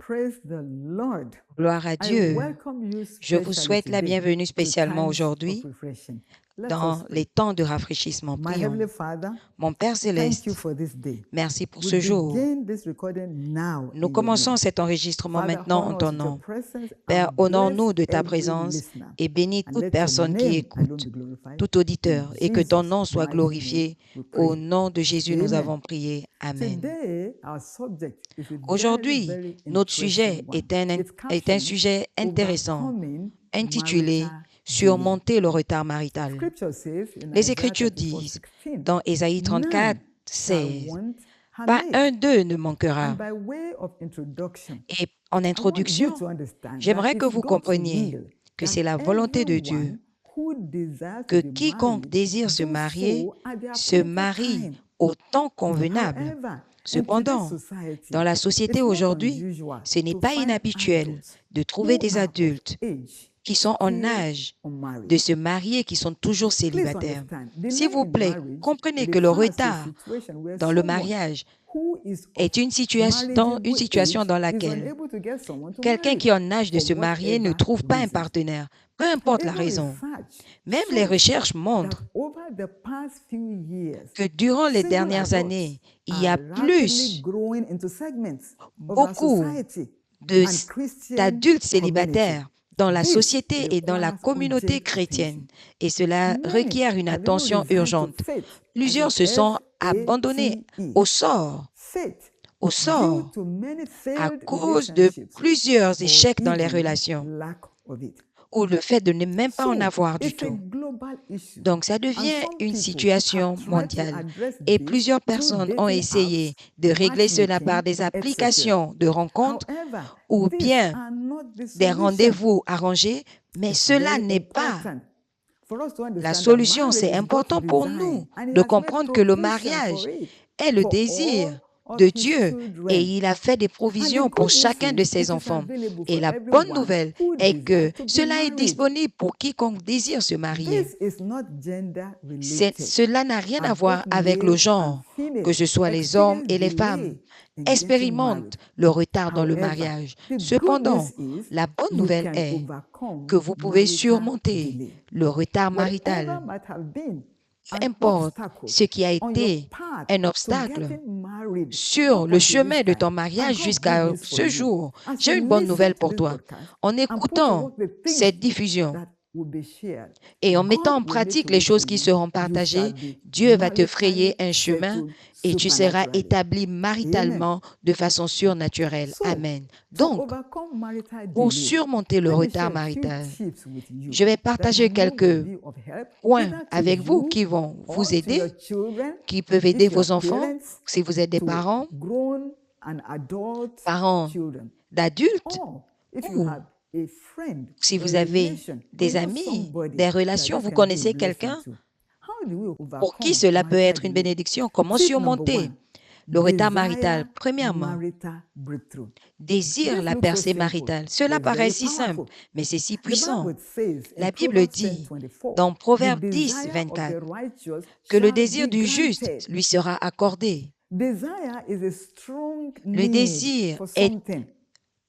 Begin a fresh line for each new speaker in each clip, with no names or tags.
Praise the Lord.
Gloire à
I
Dieu.
welcome you
Je vous
specially
souhaite la
today
bienvenue
to
spécialement
times
aujourd'hui
of refreshing. Let us
dans
pray.
les temps de rafraîchissement.
My
Prions.
Heavenly Father,
Mon Père
thank you
céleste,
for this day.
merci pour
We
ce jour.
begin this recording now
Nous
in your
commençons
name.
cet enregistrement
Father,
maintenant en
honor
ton
us with your
nom.
presence
Père,
and
honore-nous
bless
de ta
every
présence
listener.
et bénis
And
toute
let your
personne qui
name alone
écoute,
be glorified.
tout auditeur,
In
et que ton
Jesus'
nom soit
mighty name,
glorifié.
we
Au
pray.
nom de Jésus, nous
Amen.
avons prié. Amen.
Today, our subject is a very,
Aujourd'hui,
very
notre
interesting
sujet
one.
est
It's
un
captioned
sujet intéressant,
Overcoming
intitulé
Marital Delay.
Surmonter le retard marital.
Scripture says in
Les
Isaiah
Écritures
34,
disent
16,
dans Ésaïe 34,
none shall
16,
want her
pas un
mate.
d'eux ne
And
manquera.
by way of introduction,
Et en
I want you
introduction,
to understand that
j'aimerais que
it's
vous
God's
compreniez
will
que
that
c'est la volonté de Dieu
everyone who desires
que
to be
quiconque
married
désire se
do
marier
so at the
se
appointed
marie
time.
au temps convenable.
However, in
Cependant,
today's society,
dans la société
it's not
aujourd'hui,
unusual
ce n'est
to
pas
find
inhabituel
adults
de trouver
who
des
are of
adultes
age
qui sont en
still
âge
unmarried.
de se marier, qui sont toujours
Please
célibataires.
understand,
S'il
delay
vous
in
plaît,
marriage
comprenez que le
refers to a
retard
situation where
dans le
someone
mariage
who is
est
of
une situation
marriageable
dans
age is
laquelle
unable to get someone to
quelqu'un
marry
qui est en âge de
for
se marier ne
whatever
trouve pas un
reasons.
partenaire, peu importe la
Even
raison.
research
Même les
shows
recherches
that
montrent
over the past few years,
que durant les
single
dernières
adults
années, il y
are
a
rapidly
plus,
growing into segments of our
beaucoup
society
de-
and Christian
d'adultes
community.
célibataires dans la
This
société et dans la
requires
communauté
urgent
chrétienne,
attention.
et cela
Many
requiert une
have even
attention
resigned to
urgente.
faith, as
Plusieurs
in
se sont abandonnés
FATE.
au sort,
Faith
au
due
sort
to many
à
failed
cause de
relationships
plusieurs
or
échecs dans les
even
relations
lack of it.
ou le fait de ne même pas en
So,
avoir du
it's a
tout.
global issue.
Donc, ça
And
devient
some
une
people
situation
have tried to
mondiale.
address
Et
this
plusieurs
through
personnes ont
dating
essayé
apps,
de régler cela
matchmaking,
par des
etc.
applications de rencontres
However,
ou
these
bien
are not the
des
solution.
rendez-vous arrangés, mais
It's
cela
very
n'est pas
important for us to
la
understand that
solution.
marriage
C'est
is God's
important pour
design
nous
and He
de
has made
comprendre que le
provision
mariage
for it
est le
for
désir
all of
de
His
Dieu et
children.
il a fait des
And the
provisions pour
good news
chacun de
is
ses
it is
enfants.
available
Et
for
la bonne
everyone
nouvelle
who
est que
desires to be
cela est
married.
disponible pour quiconque désire se marier.
This is not gender related.
Cela n'a rien à
As
voir
both
avec le
male and
genre, que
female
ce soit les hommes
experience
et les femmes,
delay in getting married.
expérimentent le retard dans le
However,
mariage.
the good
Cependant,
news is
la bonne
you
nouvelle
can
est
overcome
que vous pouvez
marital
surmonter
delay.
le retard
Whatever
marital.
might have been
Peu
an
importe
obstacle
ce qui a
on your
été
path
un
to
obstacle
getting married
sur
up
le
until
chemin
this
de
time,
ton
I
mariage
got good
jusqu'à
news for
ce
you.
jour.
As
J'ai
you
une bonne
listen
nouvelle
to
pour
this
toi.
broadcast
En
and put to
écoutant
work the things
cette diffusion
that will be shared,
et en
God
mettant en
will make
pratique
a
les
way for
choses qui
you.
seront
You shall
partagées,
be
Dieu va te frayer
maritally
un chemin
settled
et tu seras
supernaturally.
établi
Amen.
maritalement de façon surnaturelle.
So,
Amen.
to
Donc,
overcome marital
pour
delay,
surmonter le
let me
retard
share a few
marital,
tips with you
je vais
that
partager
I know will
quelques
be of help
points
either to
avec vous
you
qui vont
or
vous
to
aider,
your children
qui peuvent aider
if you are
vos enfants,
parents,
si vous êtes des
to grown and adult
parents
children,
d'adultes,
or if you
ou
have a friend,
si
a
vous avez
relation, you
des
know
amis,
somebody
des
that
relations,
this
vous
can be a
connaissez
blessing
quelqu'un
to. How do we
pour qui
overcome
cela peut
marital
être une
delay?
bénédiction. Comment
Tip number
surmonter
one,
le retard marital?
desire
Premièrement,
marital breakthrough.
désire
This
la
looks so
percée
simple,
maritale.
but
Cela
it's
paraît
very
si simple,
powerful.
mais c'est si
The
puissant.
Bible says in
La Bible
Proverbs
dit
10:24,
dans
the
Proverbe 10,
desire of
24
the righteous
que le
shall
désir
be
du juste
granted.
lui sera accordé.
Desire is a strong
Le
need
désir
for
est
something.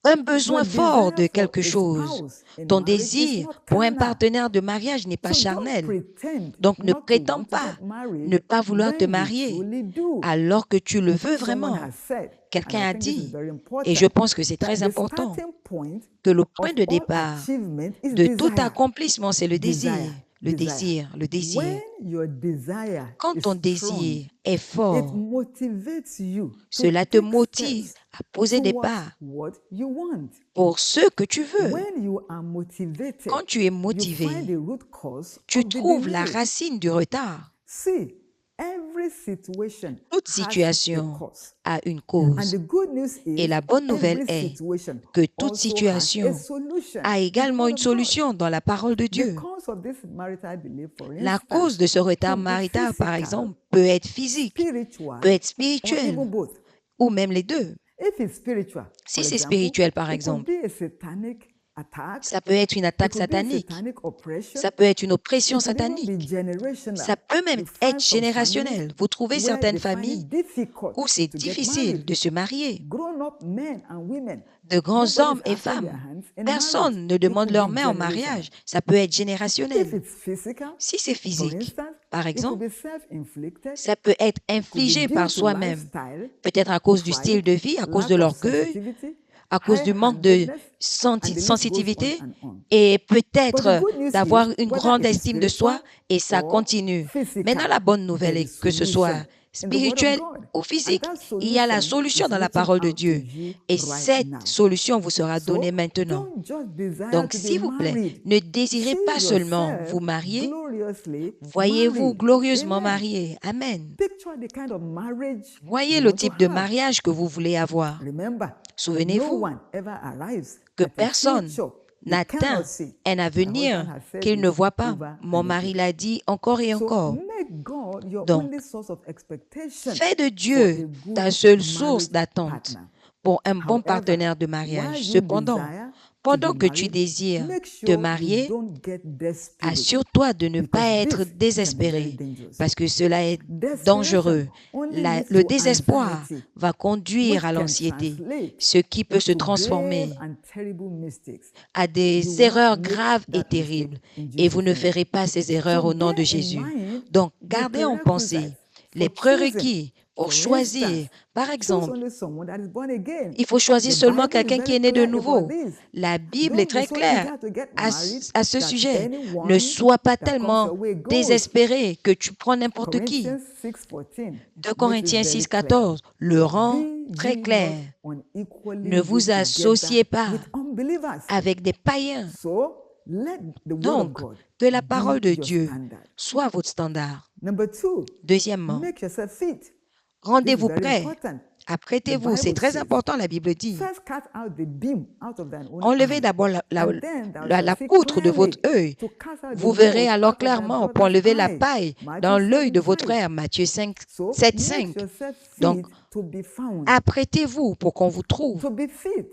un besoin
Your
fort
desire
de
for
quelque
a
chose.
spouse in
Ton
marriage is
désir
not
pour un
carnal.
partenaire de mariage n'est pas
So don't
charnel.
pretend
Donc ne
not to
prétends
want to
pas
get married
ne pas vouloir te
when you
marier
truly do.
alors que tu le veux
Someone
vraiment.
has said, and
Quelqu'un
I
a
think this is
dit,
very
et je
important,
pense que c'est
that
très
the
important,
starting point
que le point
of
de
all
départ
achievement is
de tout
desire.
accomplissement, c'est le désir.
Desire.
Le
Desire.
désir, le désir.
When your desire
Quand
is
ton
strong,
désir est
it
fort,
motivates you to
cela te
take
motive
steps
à poser des
towards
pas
what you want.
pour ce que tu veux.
When you are motivated,
Quand tu es
you find
motivé,
the root cause
tu
of the
trouves la
delay.
racine du retard.
See, every situation
Toute
has a
situation
cause.
a une
And
cause.
the good news
Et
is
la bonne nouvelle
every
est
situation
que toute
also has a
situation
solution
a
in the
également
word
une
of God.
solution dans la parole de
The
Dieu.
cause of this marital delay, for
La cause
instance,
de ce retard
could be
marital, par
physical,
exemple, peut être physique,
spiritual,
peut être
or
spirituel,
even both.
ou même les deux.
If it's spiritual,
Si
for
c'est
example,
spirituel, par
it could
exemple,
be a satanic attack.
Ça peut être une
It
attaque
could be a
satanique.
satanic oppression.
Ça peut être une oppression
It could even be
satanique.
generational.
Ça peut même
You find
être
some
générationnel. Vous trouvez
families where
certaines
they find
familles
it difficult
où c'est
to get
difficile
married.
de se marier.
Grown-up men and women.
De grands
Nobody's
hommes et
asking their
femmes.
hands in marriage.
Personne ne
It
demande
could
leur
be
main en
generational.
mariage. Ça peut être
If
générationnel.
it's physical,
Si c'est
for
physique,
instance,
par
it could
exemple,
be self-inflicted.
ça peut être
It could be
infligé
due
par
to
soi-même,
lifestyle,
peut-être à cause du
pride,
style de vie, à cause de
lack of
l'orgueil,
sensitivity,
à cause du manque de
high-handedness, and the list goes on
sensitivité
and on.
et
But the
peut-être
good news
d'avoir
is,
une
whether
grande
it is
estime de soi
spiritual
et ça
or
continue.
physical,
Maintenant, la bonne nouvelle
there
est
is
que ce soit
solution in the Word of
spirituel
God.
ou
And
physique,
that
il y a la
solution
solution
is
dans la
reaching
parole de
out to
Dieu.
you
Et
right
cette
now.
solution vous sera donnée
So,
maintenant.
don't just desire
Donc,
to be
s'il vous plaît,
married.
ne désirez
See
pas seulement
yourself
vous marier,
gloriously
voyez-vous
married.
glorieusement
Amen.
marié. Amen.
Picture the kind of marriage
Voyez
you
le
want to
type de
have.
mariage que vous voulez avoir.
Remember, no
Souvenez-vous
one ever arrives
que
at a
personne
future they
n'atteint
cannot see.
un
My husband
avenir
has said
qu'il ne
this
voit pas.
over
Mon
and
mari
again.
l'a dit encore et
So
encore.
make God your
Donc,
only source of expectation
fais de
for a
Dieu ta
good
seule source
marriage
d'attente
partner.
pour un bon
However,
partenaire de
while
mariage.
you
Cependant,
desire to
pendant
be
que tu
married,
désires
make
te
sure you
marier,
don't get desperate,
assure-toi de ne pas
because
être
this can be very
désespéré
dangerous.
parce que cela est
Desperation
dangereux.
only leads
Le
to
désespoir
anxiety,
va conduire
which
à
can
l'anxiété,
translate
ce qui peut se
into grave
transformer
and terrible mistakes.
à
You
des
will
erreurs
not make
graves et
that mistake
terribles
in
et vous
Jesus'
ne
name.
ferez pas ces erreurs
So
au nom de
bear in
Jésus.
mind
Donc,
the
gardez en pensée
prerequisites
les
for choosing.
prérequis pour
For
choisir.
instance,
Par
choose
exemple,
only someone that is born again.
il faut choisir
The
seulement
Bible is
quelqu'un qui
very
est né de
clear about
nouveau.
this.
La Bible est
Don't be
très
so
claire
eager to get
à
married
ce
that
sujet. Ne
anyone
sois pas
that comes
tellement
your way goes.
désespéré que tu prends n'importe qui.
Corinthians 6:14
2
makes it
Corinthiens
very
6,
clear.
14 le rend
Be
très
ye
clair.
not unequally
Ne vous
yoked
associez
together
pas
with unbelievers.
avec des païens.
So let the word of
Donc,
God
que la parole de
be your
Dieu
standard.
soit votre standard.
Number 2,
Deuxièmement,
make yourself fit. This is
rendez-vous
very
prêt.
important.
Apprêtez-vous. C'est
Bible
très
says,
important, la Bible dit.
First cut out the beam out of thine own
Enlevez
eye,
d'abord
and then thou
la
shalt see
poutre de votre
clearly
œil.
to cast out the
Vous verrez
mote
alors
out of thy
clairement pour
brother's
enlever la
eye.
paille
Matthew
dans l'œil de
7:5.
votre frère. Matthieu 5,
So
7,
make
5.
yourself fit
Donc,
to be found.
apprêtez-vous pour qu'on vous trouve.
To be fit,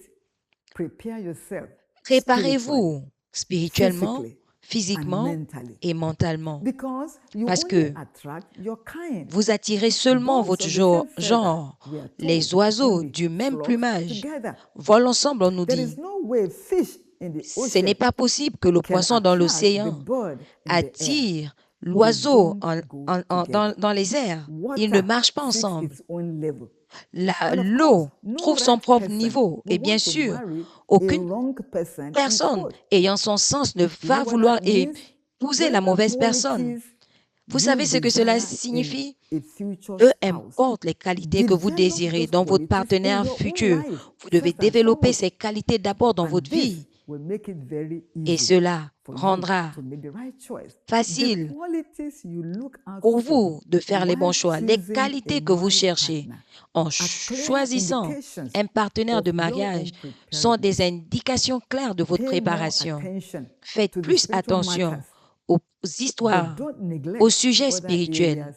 prepare yourself
Préparez-vous spirituellement,
physically, and
physiquement
mentally.
et mentalement.
Because you
Parce
only
que
attract your kind.
vous attirez seulement
Birds
votre
of the same feather,
genre.
we are told,
Les oiseaux
only
du même
flock
plumage
together.
volent ensemble, on nous
There is
dit.
no way fish in the
Ce
ocean
n'est pas possible que le
can
poisson dans
attract the
l'océan
bird in the air.
attire
They
l'oiseau
don't go together.
dans les airs. Ils ne
Water
marchent pas
seeks
ensemble.
its own level. And of
L'eau
course, no
trouve son
right
propre
person
niveau.
will
Et bien
want to
sûr,
marry a
aucune
wrong person in
personne
quote.
ayant son sens ne
You
va
know what
vouloir
that means?
épouser la
Whatever
mauvaise personne.
qualities
Vous
you
savez ce que cela
desire in
signifie?
a future
Peu
spouse,
importe les qualités que vous
develop
désirez
those
dans votre
qualities in
partenaire
your own
futur.
life
Vous devez
first and
développer
foremost.
ces qualités d'abord dans
And
votre
this
vie.
will make it very
Et
easy
cela
for you
rendra
to make the right choice. The
facile
qualities you look out
pour
for
vous de faire les bons
while
choix. Les
choosing a
qualités que vous
marriage
cherchez
partner
en
are clear
choisissant
indications
un partenaire
of
de
your
mariage
own
sont des
preparedness.
indications claires de votre
Pay more
préparation.
attention
Faites
to the
plus
spiritual
attention
matters,
aux
but
histoires,
don't
aux
neglect
sujets
other
spirituels,
areas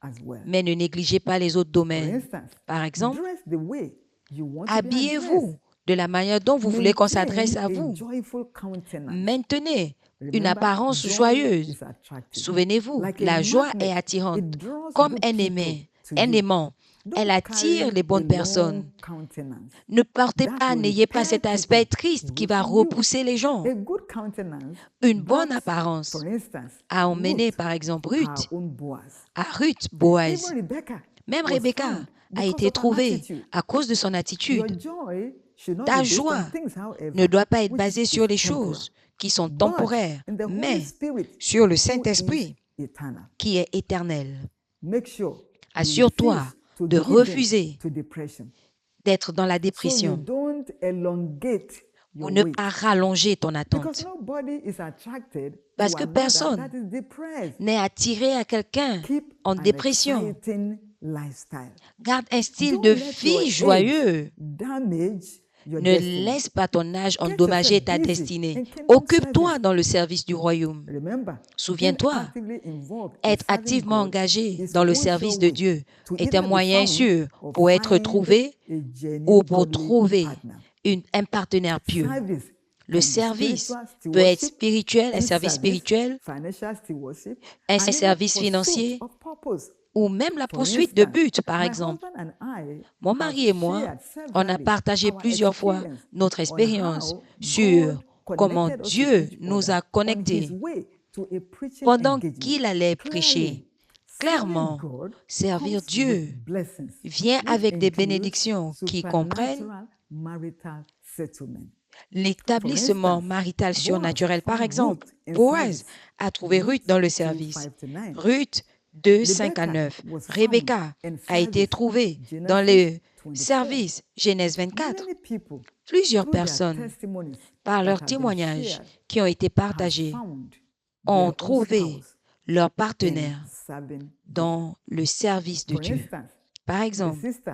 as well.
mais ne négligez pas les autres
For
domaines.
instance,
Par exemple,
dress the way you want to be
habillez-vous
addressed.
de la manière dont vous voulez qu'on s'adresse
Maintain
à
a
vous.
joyful countenance.
Maintenez une
Remember,
apparence
joy
joyeuse.
is attractive.
Souvenez-vous,
Like a
la joie est
magnet,
attirante.
it draws
Comme
good
un
people to
un
you.
aimant, elle
Don't
attire
carry
les
a
bonnes
long
personnes.
countenance.
Ne partez
That
pas,
will
n'ayez pas
repel
cet aspect
people
triste qui
away
va
from you.
repousser les gens.
A good countenance
Une bonne
brought,
apparence
for instance,
a emmené,
Ruth
par exemple,
to her
Ruth,
own Boaz.
à Ruth, Boaz.
Even Rebecca
Même
was
Rebecca
found
a
because
été
of her
trouvée
attitude.
à cause de son
Your
attitude.
joy should not
Ta
be based
joie
on things, however,
ne doit pas être
which
basée
is
sur les
temporal,
choses qui sont
but
temporaires,
in the Holy
mais
Spirit,
sur le
who
Saint-Esprit
is eternal.
qui est éternel.
Make sure you
Assure-toi
refuse to
de
give in
refuser
to depression.
d'être dans la
So you
dépression
don't elongate
pour
your
ne
wait.
pas rallonger ton
Because
attente.
nobody is attracted
Parce
to
que
another
personne
that is depressed.
n'est attiré à quelqu'un
Keep
en
an
dépression.
exciting lifestyle.
Garde un style
Don't
de
let your
vie
age
joyeux.
damage your
Ne
destiny.
laisse pas ton âge
Get
endommager
yourself
ta
busy
destinée.
in kingdom
Occupe-toi
service.
dans le service du royaume.
Remember, being
Souviens-toi,
actively involved in
être
serving
activement
God
engagé
is
dans le
one
service
sure
de
way
Dieu
to
est un
either be
moyen
found
sûr
or
pour être
find
trouvé
a genuine
ou pour
godly
trouver
partner.
un partenaire pieux.
Service
Le
can be
service
spiritual
peut être
stewardship
spirituel, un
and
service
service,
spirituel,
financial stewardship,
un
and even
service
pursuit
financier
of purpose.
ou même la
For
poursuite de
instance,
but, par
my
exemple.
husband and I
Mon
have
mari et moi,
shared
on a
severally
partagé
our
plusieurs fois
experience
notre
on
expérience
how
sur
God
comment
connected us to
Dieu
each
nous
other
a
on his
connectés
way to a preaching
pendant
engagement.
qu'il allait
Clearly,
prêcher.
serving
Clairement,
God
servir
comes
Dieu
with blessings,
vient
which
avec des
includes
bénédictions qui comprennent
supernatural marital settlement. For
l'établissement
instance,
marital
Boaz
surnaturel. Par
found
exemple,
Ruth in
Boaz
service.
a trouvé Ruth
Ruth
dans le
2,
service.
5-9.
Ruth 2, 5 à
Rebecca
9.
was found
Rebecca
in
a été
service.
trouvée dans
Genesis
le
24.
service. Genèse 24.
Many people,
Plusieurs
through their
personnes,
testimonies
par
that
leurs
have been
témoignages
shared,
qui ont été
have
partagés,
found
ont
their own
trouvé
spouse
leur
in
partenaire
serving God.
dans le service de
For
Dieu.
instance,
Par
a
exemple,
sister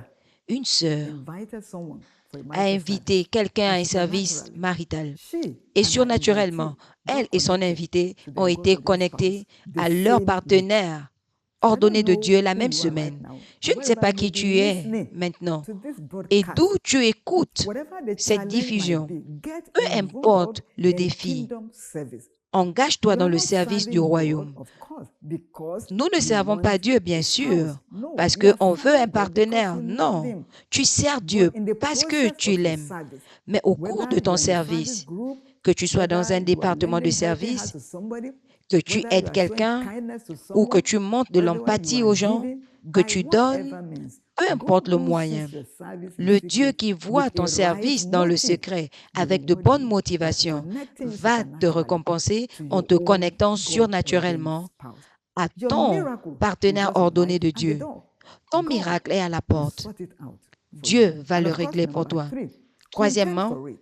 une sœur
invited someone for a
a
marital
invité
service,
quelqu'un à
and
un service
supernaturally,
marital.
she
Et
and her
surnaturellement,
invitee
elle
got
et son
connected
invité
to
ont
their God
été
ordained
connectés
spouse the
à leur
same week.
partenaire
So I don't
ordonné de
know
Dieu la
who
même
you are right
semaine.
now,
Je
but
ne sais
wherever
pas
you may
qui
be
tu es
listening
maintenant
to this
et
broadcast,
d'où tu écoutes
whatever the
cette
challenge might
diffusion.
be, get
Peu
involved
importe le
in
défi,
kingdom service.
engage-toi
We
dans
are
le
not
service du
serving God,
royaume.
of course, because
Nous ne
we
servons pas
want
Dieu, bien
a
sûr,
spouse. No,
parce
we are
qu'on veut un
serving God because
partenaire.
we love
Non,
Him.
tu sers
But
Dieu
in the
parce que
process
tu
of your
l'aimes.
service,
Mais au cours
whether
de ton
you are in a service
service,
group,
que tu sois dans
whether
un
you are
département de
lending helping hand
service,
to somebody,
que tu
whether you
aides
are showing
quelqu'un
kindness to
ou que
someone,
tu montres de
whether you
l'empathie
are
aux gens,
giving,
que
by
tu
whatever
donnes,
means,
peu importe
God
le
who
moyen.
sees your service in
Le Dieu
secret
qui voit
with
ton
a right
service dans le
motive
secret
will
avec de
reward
bonnes
you by
motivations
connecting you
va te
supernaturally
récompenser
to
en
your
te
own
connectant
God-ordained
surnaturellement
spouse.
à
Your
ton
miracle is
partenaire
just
ordonné
right
de
at the
Dieu.
door.
Ton
God
miracle est à la
will
porte.
sort it out for
Dieu
you.
va
And
le
of course,
régler pour
number
toi.
3, contend
Troisièmement,
for it.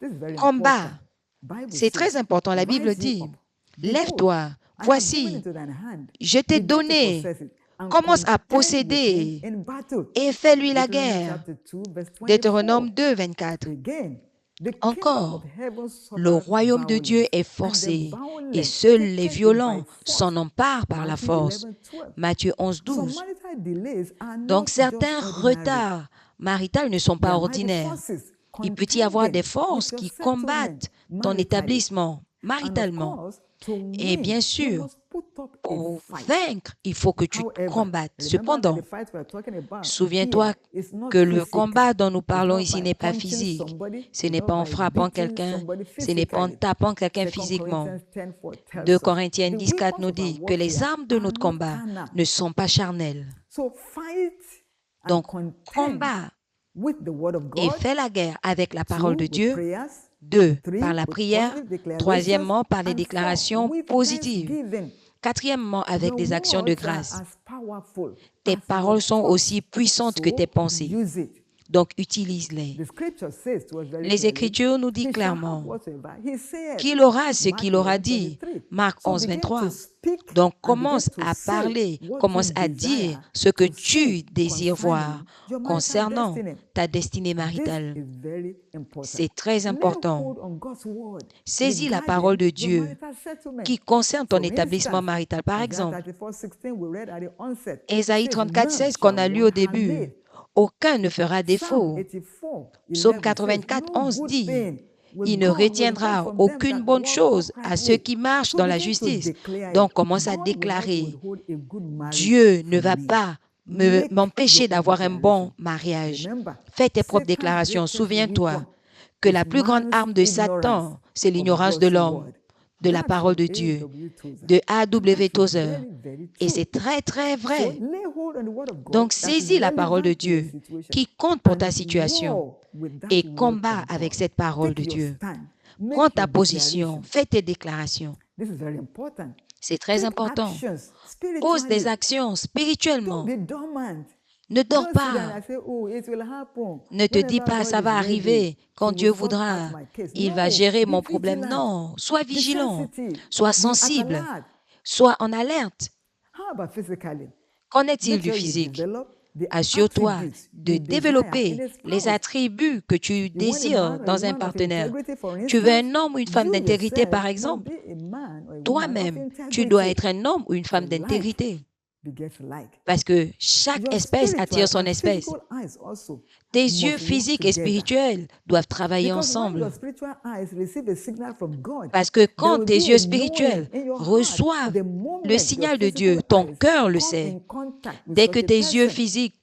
This is very
combat.
important. Bible
C'est
says,
très important. La Bible
rise ye
dit,
up. Behold,
lève-toi.
I have given
Voici,
into thine hand.
je t'ai
Begin to
donné.
possess it and
Commence à
contend with him
posséder
in battle.
et fais-lui la
Deuteronomy
guerre.
chapter 2, verse 24.
Deutéronome 2, 24.
Again, the kingdom of
Encore,
heaven
le
suffereth
royaume de Dieu
violence,
est
and the
forcé et
violent
seuls les
taketh it by
violents
force.
s'en emparent par la
Matthew
force.
11:12.
Matthieu 11,
Some
12.
marital delays are
Donc
not just
certains
ordinary.
retards maritaux ne sont pas
There might be
ordinaires.
forces
Il peut y avoir des
contending
forces
with your
qui
settlement
combattent ton
maritally.
établissement
And of
maritalement.
course, to
Et
win,
bien
you
sûr,
must put up a
pour
fight.
vaincre, il faut que tu
However,
combattes.
remember that
Cependant,
the fight we are talking about
souviens-toi
here is not
que le
physical.
combat dont nous
It's
parlons
not
ici
by
n'est pas
punching
physique.
somebody.
Ce
It's
n'est
not
pas en
by
frappant
beating
quelqu'un.
somebody
Ce n'est pas en
physically.
tapant quelqu'un
2
physiquement.
Corinthians 10:4 tells
2
us
Corinthiens
the
10, 4
weapons
nous
of our
dit que les
warfare
armes de
are
notre
not
combat
carnal.
ne sont pas charnelles.
So fight and
Donc,
contend
combat
with the word of
et
God.
fais la guerre avec la parole
2,
de
with
Dieu.
prayers.
2,
3,
par la
with
prière.
positive declarations.
Troisièmement, par les
And 4,
déclarations
with
positives.
thanksgiving.
Quatrièmement, avec
Your
des actions de
words are
grâce.
as powerful
Tes
as your
paroles sont
thoughts.
aussi puissantes que tes
So
pensées.
use it.
Donc, utilise-les.
The scripture says to us very
Les
clearly,
Écritures nous disent
he shall have
clairement
whatsoever he saith.
qu'il aura ce
Mark
qu'il aura
11,
dit.
23.
Marc
So
11,
begin
23.
to speak
Donc,
and begin
commence
to
à
say
parler,
what
commence
you
à dire
desire
ce que
to
tu
say
désires voir
concerning your marital
concernant
destiny.
ta destinée
This
maritale.
is very important.
C'est très
Lay
important.
hold on God's word
Saisis la
regarding
parole de
your
Dieu
marital settlement.
qui concerne ton
For
établissement
instance,
marital. Par
Isaiah
exemple,
34:16 we read at the onset
Ésaïe
says,
34,
none
16 qu'on
shall
a lu
want
au
her
début,
made.
aucun ne fera
Psalm
défaut.
84,
Psaume
11 says,
84,
no
11
good
dit,
thing will
il ne
God withhold
retiendra
from them
aucune
that
bonne
walk
chose à ceux
uprightly.
qui marchent
So
dans la
begin to
justice.
declare
Donc,
it.
commence à
God will not
déclarer,
withhold a good marriage
Dieu ne
from
va
me.
pas
Make
m'empêcher
your own
d'avoir un bon
declaration.
mariage.
Remember,
Fais tes propres
Satan's
déclarations.
greatest
Souviens-toi
weapon
que
is
la plus grande
man's
arme de
ignorance
Satan, c'est
of
l'ignorance de
God's
l'homme,
word.
de la
That's
parole
from
de Dieu,
A.W. Tozer.
de
And
A.W.
that is
Tozer.
very, very
Et
true.
c'est très, très
So
vrai.
lay hold on the word of God
Donc,
that is
saisis la parole de
relevant to your
Dieu
situation
qui compte pour ta
and
situation
war with that
et
word
combat
of
avec
God.
cette parole de
Take your
Dieu.
stand.
Prends
Make
ta
your
position,
declaration.
fais tes déclarations.
This is very important.
C'est très
Take
important.
actions
Pose des
spiritually.
actions
Don't
spirituellement.
be dormant.
Ne dors
Don't sit there
pas.
and say, oh, it will happen.
Ne te dis
Whenever
pas,
God
ça
is
va
ready,
arriver quand
He
Dieu
will sort out
voudra.
my case.
Il va
No,
gérer
be
mon problème.
vigilant.
Non, sois
Be
vigilant,
sensitive.
sois
Be at
sensible,
alert.
sois en alerte.
How about physically?
Qu'en est-il
Make
du
sure you
physique?
develop the
Assure-toi
attributes
de
you desire in
développer
a
les
spouse.
attributs que tu
You want a
désires
man or a
dans un
woman of
partenaire.
integrity, for
Tu veux
instance?
un homme ou une femme
You
d'intégrité,
yourself
par
must
exemple?
be a man or a woman of
Toi-même, tu dois
integrity
être un homme ou une
for
femme
life.
d'intégrité
begets like.
Parce que chaque
Your
espèce
spiritual
attire son
and
espèce.
physical eyes also
Tes
must
yeux
work
physiques et
together.
spirituels doivent travailler
Because when your
ensemble.
spiritual eyes receive a signal from God,
Parce que
there
quand
will
tes
be
yeux
a
spirituels
knowing in your heart
reçoivent
the moment
le
your
signal de Dieu,
physical
ton
eyes
cœur le
come
sait.
in contact with
Dès
such
que
a
tes yeux
person.
physiques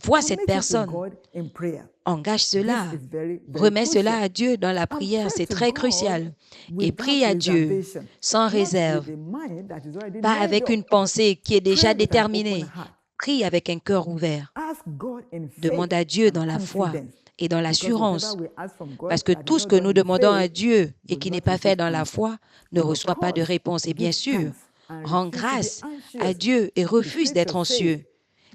voient cette
Commit it to
personne,
God in prayer.
engage
This
cela.
is very, very
Remets cela
crucial.
à Dieu dans la
And
prière,
pray
c'est
to
très
God
crucial. Et
without
prie à Dieu
reservation,
sans
not
réserve,
with a mind that is already
pas
made
avec
up.
une pensée qui est déjà
Pray with an open
déterminée.
heart.
Prie avec un cœur ouvert.
Ask God in faith
Demande à Dieu
and
dans la foi
confidence.
et dans
Because
l'assurance.
whatever we ask from God
Parce que
that is
tout ce
not
que
done
nous
in
demandons à
faith
Dieu et
will
qui
not
n'est pas fait
receive
dans la
answer.
foi ne
And of
reçoit pas de
course,
réponse. Et bien
give
sûr,
thanks and
rends
refuse to be
grâce à
anxious.
Dieu et
The
refuse d'être
scripture says,
anxieux.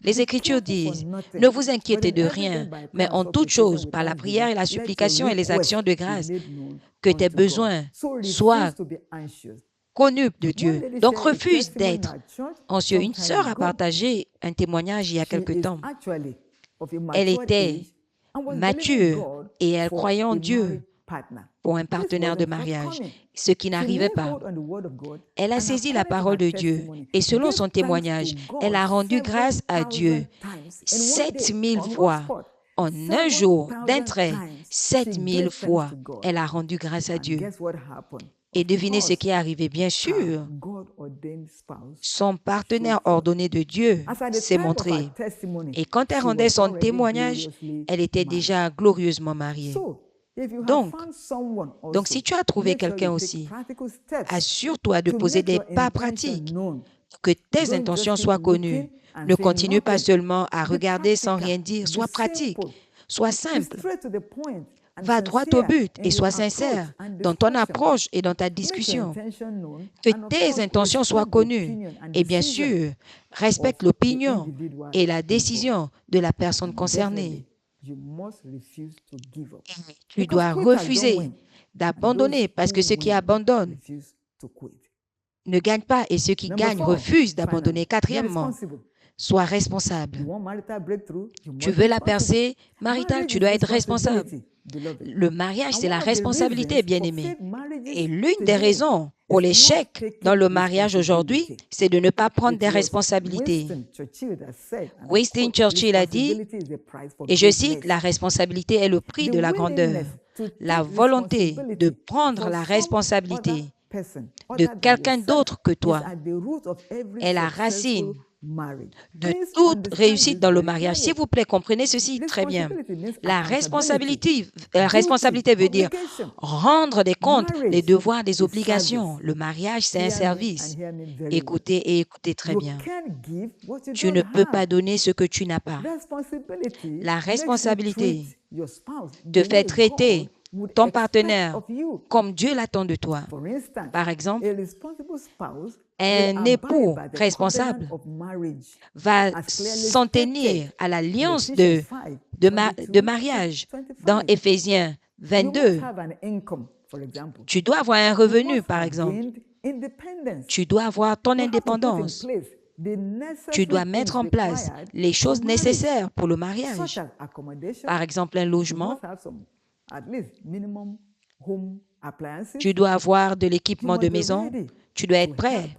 Les
be
Écritures
careful for
disent,
nothing,
ne vous
but
inquiétez
in
de
everything
rien,
by prayer
mais
and
en toute
supplication
chose,
with
par la
thanksgiving,
prière et la
let your
supplication et les actions de
requests be
grâce,
made known
que tes
unto God.
besoins
So refuse
soient
to be anxious.
connus de
One
Dieu.
lady
Donc
shared a
refuse
testimony in
d'être
our church
anxieux. Une
some
sœur
time
a
ago.
partagé un témoignage il y a
She
quelque
is
temps.
actually of a
Elle
matured
était
age and was believing
mature
God
et elle
for
croyait en
a
Dieu
marriage partner.
pour un
This
partenaire de
wasn't
mariage,
forthcoming.
ce qui
She
n'arrivait
laid
pas.
hold on the word of God
Elle a
and
saisi la
according to
parole
her
de Dieu
testimony,
et selon
gave
son
thanks
témoignage,
to
elle
God
a rendu grâce à
7,000
Dieu
times in one day
7000
on one
fois.
spot.
En un jour, d'un
7,000
trait,
times she
7000
gave thanks
fois,
to God.
elle a rendu grâce à
And
Dieu.
guess what happened?
Et
Of
devinez ce
course,
qui est arrivé, bien
her
sûr.
God-ordained spouse
Son partenaire
showed forth.
ordonné de Dieu
As at the
s'est
time of her
montré.
testimony,
Et quand elle
she
rendait
was
son
already
témoignage,
gloriously
elle était
married.
déjà glorieusement mariée.
So, if you have
Donc,
found someone
donc si
also,
tu as trouvé
make sure
quelqu'un
you take
aussi,
practical steps
assure-toi de
to
poser
make
des
your
pas
intention
pratiques,
known.
que tes
Don't just
intentions
keep
soient
looking
connues.
and
Ne
saying
continue pas
nothing.
seulement à
Be
regarder sans
practical.
rien dire.
Be
Sois pratique.
simple.
Sois
Be
simple.
straight to the point and
Va droit au
sincere
but
in
et
your
sois
approach
sincère
and
dans ton
discussion.
approche et dans ta
Make your
discussion.
intention known
Que
and of
tes
course
intentions soient
respect the
connues.
opinion and
Et bien
decision
sûr,
of
respecte
the
l'opinion
individual
et la
involved.
décision de la personne
And
concernée.
definitely, you must refuse to give up.
Tu
Because
dois
quitters don't
refuser
win, and
d'abandonner
those
parce que
who
ceux qui
win
abandonnent
refuse to quit.
ne gagnent pas et ceux qui
Number
gagnent
4,
refusent
finally,
d'abandonner.
be
Quatrièmement,
responsible.
sois
You
responsable.
want marital breakthrough, you
Tu
must be
veux la
responsible.
percée maritale,
Marriage
tu
is
dois être responsable.
responsibility, beloved.
Le mariage,
And
c'est la
one of the
responsabilité,
reasons for
bien-aimé.
fake marriages
Et l'une des
today
raisons pour
is not
l'échec dans
taking
le mariage aujourd'hui,
responsibility.
c'est de ne pas prendre
It
des
was
responsabilités.
Winston Churchill that said, and I
Winston
quote,
Churchill a dit,
responsibility is the price for
et je cite,
greatness.
la responsabilité est le prix
The
de la grandeur.
willingness to
La
take
volonté de
responsibility
prendre
for
la
some
responsabilité
other person,
de
other than
quelqu'un
yourself,
d'autre que
is
toi
at the root of every
est la
successful
racine
marriage.
de
Please
toute
understand
réussite
this
dans le
very
mariage. S'il
clearly.
vous plaît, comprenez ceci très bien.
Responsibility means
La
accountability,
responsabilité
duty,
veut dire
obligation.
rendre des comptes, les
Marriage
devoirs, des
is
obligations.
service.
Le mariage, c'est un
Hear me and
service.
hear me very well.
Écoutez et écoutez très
You
bien.
can't give what you
Tu
don't
ne peux pas
have.
donner ce que tu n'as pas.
Responsibility
La
makes you
responsabilité
treat your spouse
te
the
fait
way
traiter
God would
ton
expect
partenaire
of you.
comme Dieu l'attend de toi.
For instance,
Par exemple,
a responsible spouse
un
will
époux
abide by the
responsable
covenant of marriage
va
as clearly
s'en
stated
tenir à
in
l'alliance
Ephesians 5,
de
22
mariage
to
dans
25.
Éphésiens
You
22.
must have an income, for example.
Tu dois avoir un
You
revenu,
must
par
have
exemple.
gained independence.
Tu dois avoir ton
You have to put in
indépendance.
place the
Tu
necessary
dois
things
mettre en place
required
les
for
choses
marriage,
nécessaires pour le
such
mariage.
as accommodation.
Par exemple, un
You
logement.
must have some, at least minimum home appliances.
Tu dois avoir de
You
l'équipement
must
de
be
maison.
ready
Tu dois
to
être prêt
help.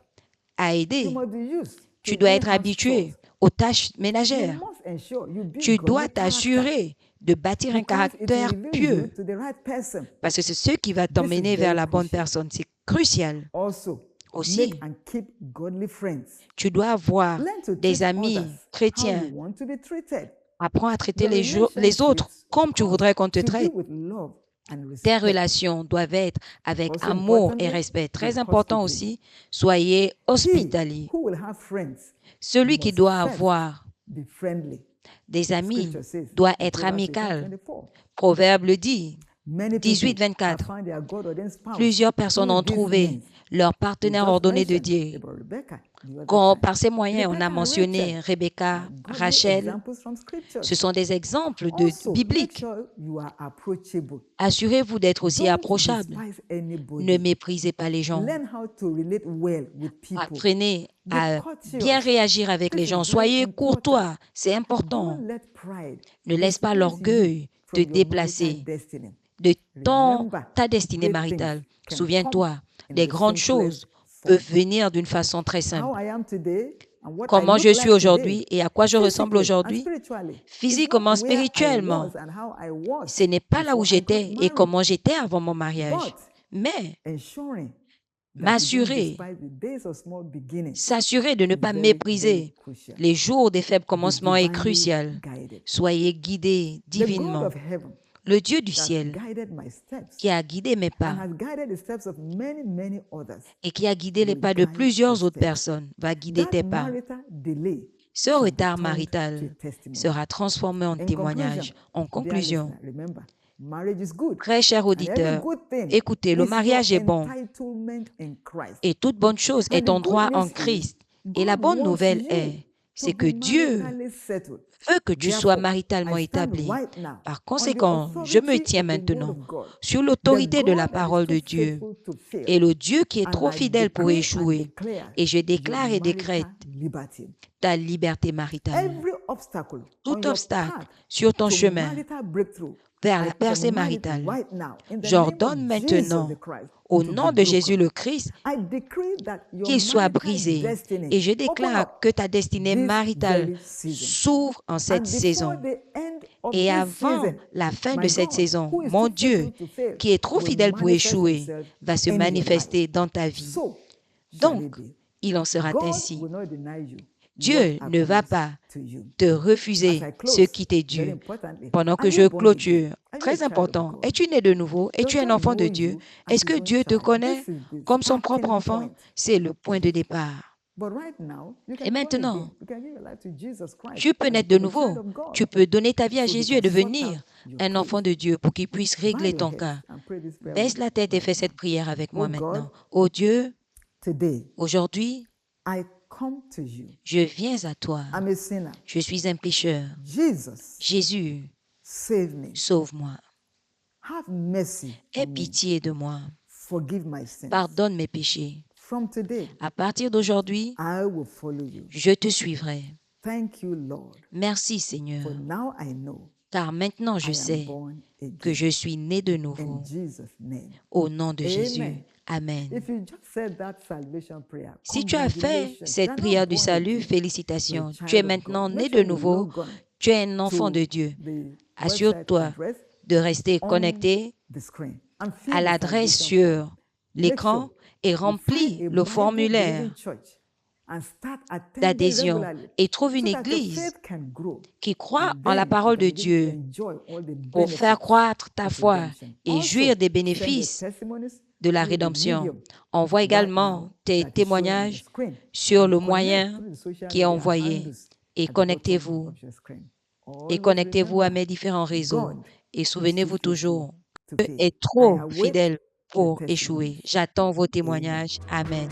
à
You
aider.
must be used
Tu
to
dois
doing
être
house
habitué
chores.
aux tâches
You
ménagères.
must ensure you build
Tu dois
godly character
t'assurer de bâtir un
because it will
caractère
reveal you
pieux
to the right person.
parce que c'est ce qui va
This is
t'emmener vers
very
la bonne
crucial.
personne. C'est crucial.
Also,
Aussi,
make and keep godly friends.
tu dois avoir
Learn to
des
treat
amis
others how
chrétiens.
you want to be treated.
Apprends à traiter
Your
les autres
relationships,
comme
of
tu
course,
voudrais qu'on te
should be
traite.
with love and
Tes
respect.
relations doivent être avec
Also
amour et
importantly,
respect.
be
Très important
hospitable.
aussi, soyez
He
hospitaliers.
who will have friends
Celui qui
must
doit
first
avoir
be friendly.
des amis
Scripture says
doit
in
être
Proverbs 18,
amical.
24.
Proverbe le dit,
Many people
18,
have
24.
found their God-ordained spouse
Plusieurs personnes
through
ont
these
trouvé
means.
leur
We
partenaire
just
ordonné de
mentioned
Dieu.
about Rebecca the other time.
Par ces moyens, on
Rebecca
a
and
mentionné
Rachel
Rebecca,
are godly
Rachel.
examples from scriptures.
Ce sont des exemples
Also, make
bibliques.
sure you are approachable.
Assurez-vous d'être aussi
Don't
approchable.
despise
Ne
anybody.
méprisez pas les gens.
Learn how to relate well with people.
Apprenez
Be
à
courteous.
bien réagir avec les
This
gens.
is very
Soyez
important.
courtois. C'est important.
Don't let pride
Ne laisse pas
displace
l'orgueil
you
te
from your
déplacer
marital destiny.
de
Remember,
ta destinée
great things
maritale.
can
Souviens-toi,
come in
les
the
grandes
simplest
choses
form.
peuvent venir d'une façon très
How
simple.
I am today and what I
comment
look
je suis
like
aujourd'hui
today,
et à quoi je ressemble
physically and
aujourd'hui,
spiritually, is
physiquement,
not where I
spirituellement.
was and how I was
Ce n'est pas là où
before I got
j'étais et
married.
comment j'étais avant mon mariage.
But
Mais
ensuring that we don't
m'assurer,
despise the days of small beginnings
s'assurer de ne
is
pas
very, very
mépriser
crucial.
les jours des faibles
Be
commencements est
divinely
crucial.
guided.
Soyez guidés
The God
divinement.
of heaven
Le Dieu du
that has
ciel
guided my steps
qui a guidé mes
and
pas
has guided the steps of many, many others
et qui a guidé les
will
pas de
guide
plusieurs
your
autres
steps.
personnes va guider
That
tes pas.
marital delay
Ce
shall be
retard
turned to a
marital
testimony.
sera transformé en
In
témoignage.
conclusion,
En
dear
conclusion,
listener, remember, marriage is good.
très cher
And every
auditeur,
good thing
écoutez, le
is your
mariage est bon
entitlement in Christ.
et toute bonne chose
And
est
the
ton
good
droit en
news is,
Christ. Et la
God
bonne
wants
nouvelle
you
est,
to
c'est que
be
Dieu
maritally settled.
veut que tu sois
Therefore,
maritalement
I stand
établi.
right now
Par
on the
conséquent, je me
authority
tiens
of the word
maintenant
of God,
sur
the
l'autorité de
God
la
that is
parole
too
de Dieu
faithful to fail.
et le Dieu qui est
And
trop
I
fidèle pour
decree and
échouer.
declare
Et je
your
déclare et décrète
marital liberty.
ta liberté maritale.
Every obstacle on
Tout
your
obstacle
path
sur ton
to
chemin
marital breakthrough,
vers
I
la percée
command it
maritale,
right now in the name
j'ordonne
of Jesus
maintenant,
the Christ
au
to
nom
be
de Jésus
broken.
le Christ,
I decree that your
qu'il soit
marital
brisé.
destiny
Et je
open
déclare
up
que ta destinée
this
maritale
very season.
s'ouvre en cette
And before
saison.
the end of
Et
this
avant
season,
la fin de
my
cette
God,
saison,
who is
mon
too
Dieu,
faithful to fail,
qui est trop
will
fidèle pour
manifest
échouer,
himself
va se
in your
manifester
life.
dans ta vie.
So shall
Donc,
it be.
il en sera
God
ainsi.
will not deny you
Dieu
what I
ne va
promise
pas
to you.
te
As
refuser
I
ce
close,
qui t'est
very
dû.
importantly,
Pendant
are
que
you
je
born again?
clôture,
Are you a
très
child of
important,
God?
es-tu né de nouveau?
Does
Es-tu un
God
enfant de
know
Dieu?
you as
Est-ce
his
que
own
Dieu te
child?
connaît
This is the
comme son propre
starting
enfant?
point.
C'est le point de départ.
But right now, you
Et
can born again.
maintenant,
You can give your life to Jesus Christ
tu peux
and
naître de
become a child
nouveau.
of God.
Tu peux donner ta vie à
So he
Jésus et
can sort out
devenir
your
un enfant
case.
de Dieu pour qu'il puisse
Bow
régler
your
ton
heads
cas.
and pray this prayer
Baisse
with
la
me
tête et
right
fais
now.
cette prière avec moi
Oh God,
maintenant. Oh Dieu,
today
aujourd'hui,
I come to you.
je viens à toi.
I'm a sinner.
Je suis un pécheur.
Jesus,
Jésus,
save me.
sauve-moi.
Have mercy
Aie
on me.
pitié de moi.
Forgive my sins.
Pardonne mes péchés.
From today,
À partir d'aujourd'hui,
I will follow you.
je te suivrai.
Thank you, Lord.
Merci
For
Seigneur,
now I know
car maintenant
I
je
am
sais
born
que
again.
je suis né de
In
nouveau.
Jesus' name.
Au nom de Jésus.
Amen.
Amen.
If you just said that salvation prayer,
Si tu as fait
congratulations.
cette
You are
prière
now
du
born
salut,
again.
félicitations.
You're a
Tu es
child of
maintenant
God.
né
Make
de
sure you
nouveau.
log on
Tu es un enfant de
to
Dieu.
the website
Assure-toi
address
de rester
on
connecté
the screen and fill
à
the
l'adresse
salvation form.
sur
Make
l'écran
sure
et
you
remplis
find a
le
Bible-believing
formulaire
church and start attending
d'adhésion
regularly
et trouve une
so that your
église
faith can grow.
qui croit
And
en la
then you
parole
can
de
begin to
Dieu
enjoy all the
pour faire
benefits
croître ta
of
foi
redemption.
et
Also,
jouir des
send your
bénéfices
testimonies
de la
through the
rédemption.
medium
Envoie
right
également
now
tes
that is showing on your
témoignages
screen
sur
and
le
connect
moyen
through the social
qui est
media
envoyé
handles
et
at the bottom
connectez-vous
of your screen.
et
Always
connectez-vous à
remember,
mes différents réseaux
God
et
is too
souvenez-vous
faithful
toujours,
to
Dieu
fail.
est
I
trop
await
fidèle
your
pour échouer.
testimonies.
J'attends vos
Amen.
témoignages. Amen.